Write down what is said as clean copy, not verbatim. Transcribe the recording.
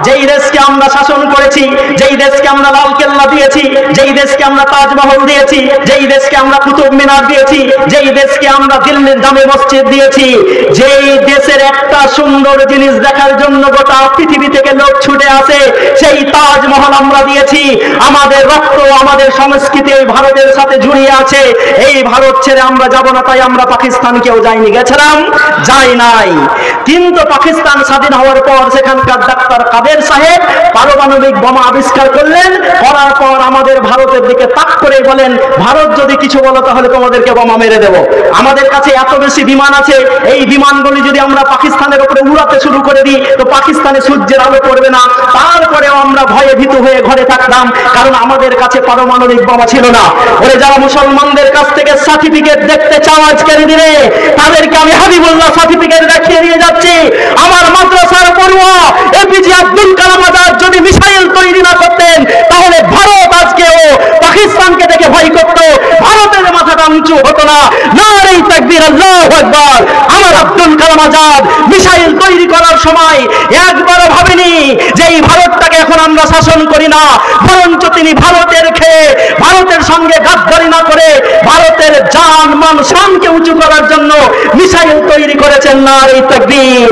যেই দেশকে আমরা শাসন করেছি, যেই দেশকে আমরা লাল কেল্লা দিয়েছি, যেই দেশকে আমরা তাজমহল দিয়েছি, যেই দেশকে আমরা কুতুব মিনার দিয়েছি, যেই দেশকে আমরা দিল্লির জামে মসজিদ দিয়েছি, যেই দেশের একটা সুন্দর জিনিস দেখার জন্য গোটা পৃথিবী থেকে লোক ছুটে আসে, সেই তাজমহল আমরা দিয়েছি। আমাদের রক্ত, আমাদের সংস্কৃতি এই ভারতের সাথে জড়িয়ে আছে। এই ভারত ছেড়ে আমরা যাব না, তাই আমরা পাকিস্তানকেও যাইনি। গেছিলাম? যাই নাই। কিন্তু পাকিস্তান স্বাধীন হওয়ার পর সেখানকার ডাক্তার কাদের সাহেব পারমাণবিক বোমা আবিষ্কার করলেন। করার পর আমাদের ভারতের দিকে তাক করে বলেন, ভারত যদি কিছু বলো তাহলে তোমাদেরকে বোমা মেরে দেব। আমাদের কাছে এত বেশি বিমান আছে, এই বিমানগুলি যদি আমরা পাকিস্তানের উপরে উড়াতে শুরু করে দিই তো পাকিস্তানে সূর্যের আলো পড়বে না। তারপরেও আমরা ভয়ে ভীত হয়ে ঘরে থাকতাম, কারণ আমাদের কাছে পারমাণবিক বোমা ছিল না। ওরে যারা মুসলমানদের কাছ থেকে সার্টিফিকেট দেখতে চাও আজকের দিনে, তাদেরকে আমি হাবিবুল্লাহ সার্টিফিকেট দেখিয়ে নিয়ে যাচ্ছি। আমার মাদ্রাসার পড়ুয়া এপিজে আব্দুল কালাম আজাদ যদি মিসাইল তৈরি না করতেন তাহলে ভারত আজকেও পাকিস্তানকে দেখে ভয় করত, ভারতের মাথাটা উঁচু হতো না। নারে তাকবীর, আল্লাহু আকবার। আমার আব্দুল কালাম আজাদ মিসাইল তৈরি করার সময় একবারও ভাবেনি যে এই ভারতটাকে এখন আমরা শাসন করি না, বরঞ্চ তিনি ভারতের খেয়ে ভারতের সঙ্গে গাদ্দারি না করে ভারতের জান মান শানকে উঁচু করার জন্য মিসাইল তৈরি করেছেন। নারে তাকবীর।